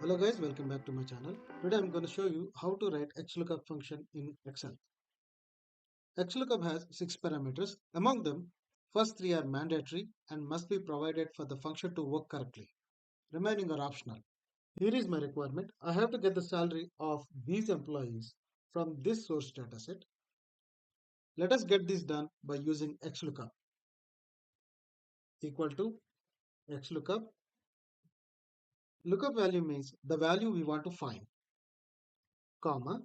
Hello guys, welcome back to my channel. Today I'm going to show you how to write Xlookup function in Excel. Xlookup has 6 parameters. Among them, first 3 are mandatory and must be provided for the function to work correctly. Remaining are optional. Here is my requirement. I have to get the salary of these employees from this source dataset. Let us get this done by using Xlookup equal to Xlookup. Lookup value means the value we want to find, comma.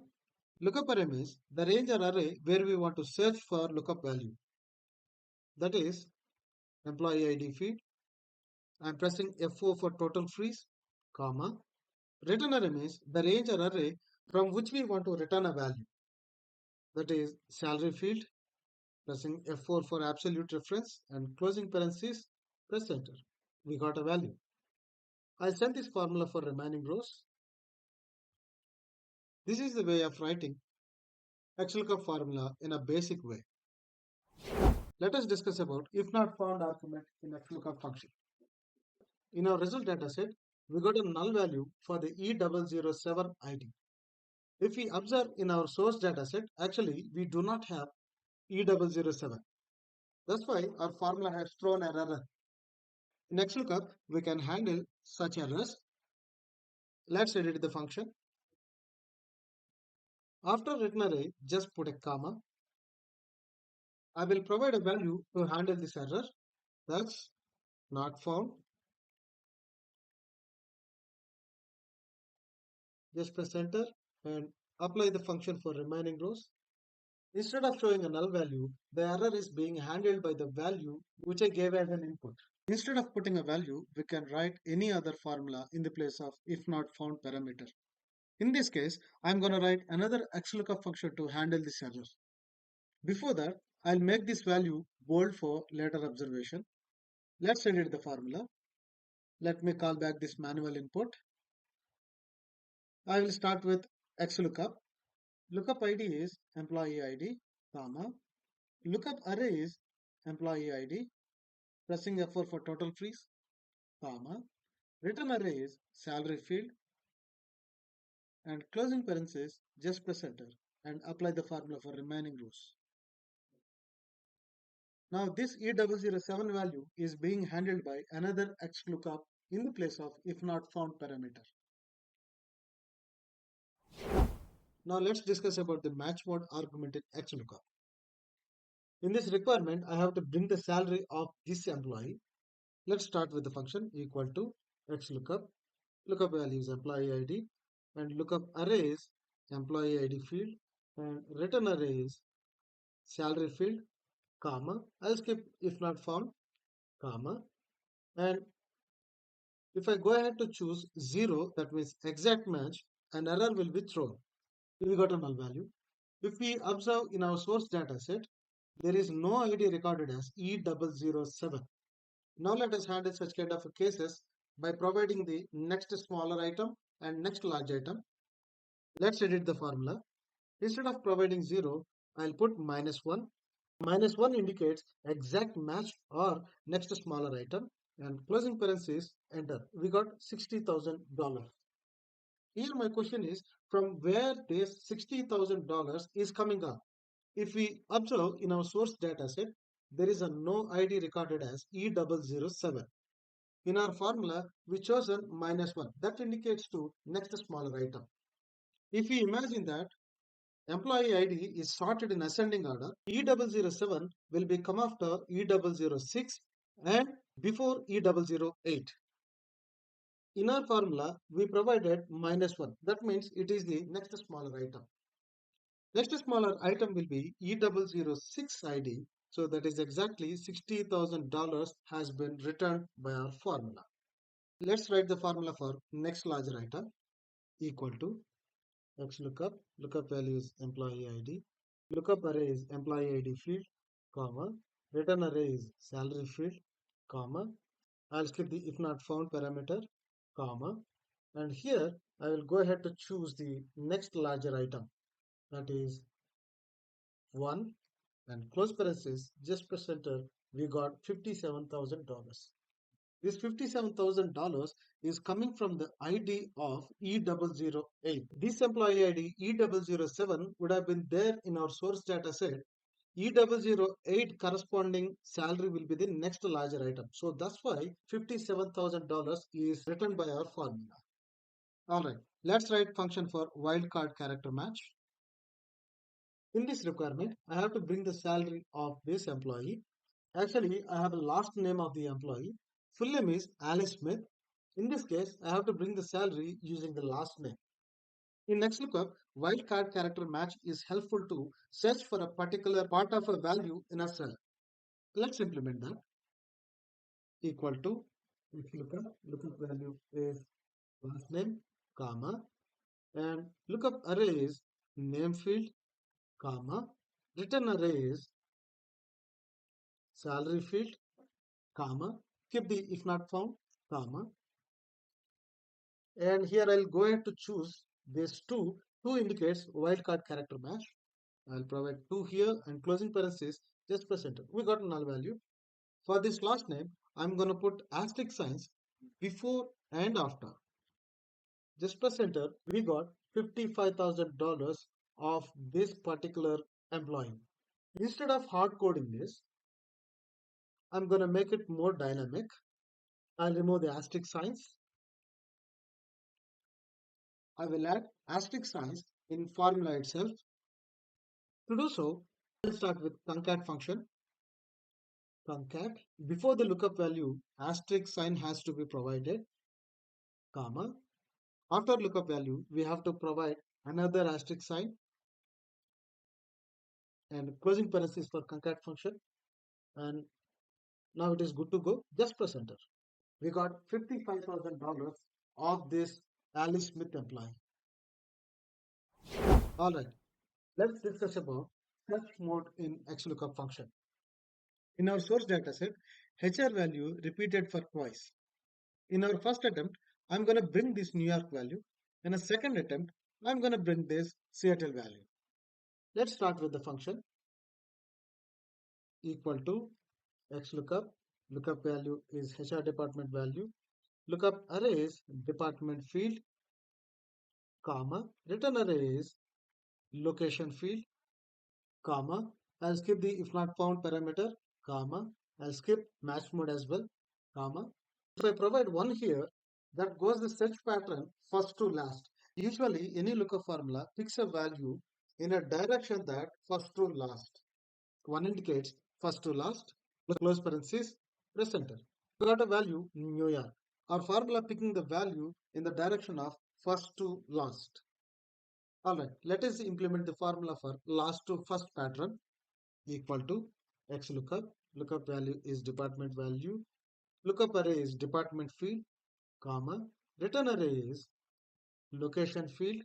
Lookup array means the range or array where we want to search for lookup value. That is employee ID field. I'm pressing F4 for total freeze, comma. Return array means the range or array from which we want to return a value. That is salary field. Pressing F4 for absolute reference and closing parentheses, press enter. We got a value. I'll send this formula for remaining rows. This is the way of writing XLOOKUP formula in a basic way. Let us discuss about if not found argument in XLOOKUP function. In our result dataset, we got a null value for the E007 ID. If we observe in our source dataset, actually we do not have E007. That's why our formula has thrown an error. In XLOOKUP, we can handle such errors. Let's edit the function. After return array, just put a comma. I will provide a value to handle this error. That's not found. Just press enter and apply the function for remaining rows. Instead of showing a null value, the error is being handled by the value which I gave as an input. Instead of putting a value, we can write any other formula in the place of if not found parameter. In this case, I'm going to write another XLOOKUP function to handle this error. Before that, I'll make this value bold for later observation. Let's edit the formula. Let me call back this manual input. I will start with XLOOKUP. Lookup ID is employee ID, comma. Lookup array is employee ID. Pressing F4 for total freeze, comma. Return array is salary field, and closing parenthesis, just press enter and apply the formula for remaining rows. Now this E007 value is being handled by another XLOOKUP in the place of if not found parameter. Now let's discuss about the match mode argument in XLOOKUP. In this requirement, I have to bring the salary of this employee. Let's start with the function equal to XLOOKUP. Lookup value is employee ID and lookup array is employee ID field and return array is salary field, comma. I'll skip if not found, comma. And if I go ahead to choose 0, that means exact match, an error will be thrown. We got a null value. If we observe in our source data set, there is no ID recorded as E007. Now let us handle such kind of cases by providing the next smaller item and next large item. Let's edit the formula. Instead of providing 0, I'll put -1. -1 indicates exact match or next smaller item and closing parenthesis, enter. We got $60,000. Here my question is from where this $60,000 is coming up. If we observe in our source dataset, there is a no ID recorded as E007. In our formula, we chosen -1. That indicates to next smaller item. If we imagine that employee ID is sorted in ascending order, E007 will be come after E006 and before E008. In our formula, we provided -1. That means it is the next smaller item. Next smaller item will be E006 ID. So that is exactly $60,000 has been returned by our formula. Let's write the formula for next larger item equal to XLOOKUP. Lookup value is employee ID. Lookup array is employee ID field, comma. Return array is salary field, comma. I'll skip the if not found parameter, comma. And here I will go ahead to choose the next larger item, that is 1, and close parenthesis, just press enter. We got $57,000. This $57,000 is coming from the ID of E008. This employee ID E007 would have been there in our source data set. E008 corresponding salary will be the next larger item. So that's why $57,000 is written by our formula. Alright, let's write function for wildcard character match. In this requirement, I have to bring the salary of this employee. Actually, I have a last name of the employee. Full name is Alice Smith. In this case, I have to bring the salary using the last name. In XLOOKUP, wildcard character match is helpful to search for a particular part of a value in a cell. Let's implement that. Equal to lookup value is last name, comma, and lookup array is name field, comma, return array is salary field, comma, keep the if not found, comma, and here I'll go ahead to choose this two. Two indicates wildcard character match. I'll provide two here and closing parenthesis, just press enter. We got a null value. For this last name, I'm going to put asterisk signs before and after. Just press enter. We got $55,000 of this particular employee. Instead of hard coding this, I'm going to make it more dynamic. I'll remove the asterisk signs. I will add asterisk signs in formula itself. To do so, I'll start with concat function. Concat. Before the lookup value, asterisk sign has to be provided, comma. After lookup value, we have to provide another asterisk sign and closing parenthesis for concat function. And now it is good to go. Just press enter. We got $55,000 of this Alice Smith employee. All right, let's discuss about search mode in XLOOKUP function. In our source dataset, HR value repeated for twice. In our first attempt, I'm going to bring this New York value. In a second attempt, I'm going to bring this Seattle value. Let's start with the function equal to XLOOKUP. Lookup value is HR department value. Lookup array is department field, comma. Return array is location field, comma. I'll skip the if not found parameter, comma. I'll skip match mode as well, comma. If I provide one here, that goes the search pattern first to last. Usually, any lookup formula picks a value in a direction that first to last. One indicates first to last, close parenthesis, press enter. We got a value New York. Our formula picking the value in the direction of first to last. Alright, let us implement the formula for last to first pattern equal to XLOOKUP. Lookup value is department value. Lookup array is department field, comma. Return array is location field,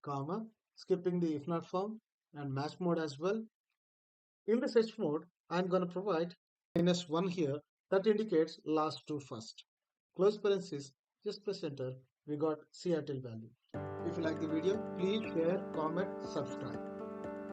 comma. Skipping the if not found and match mode as well. In the search mode, I'm going to provide -1 here that indicates last to first. Close parenthesis, just press enter. We got Seattle value. If you like the video, please share, comment, subscribe.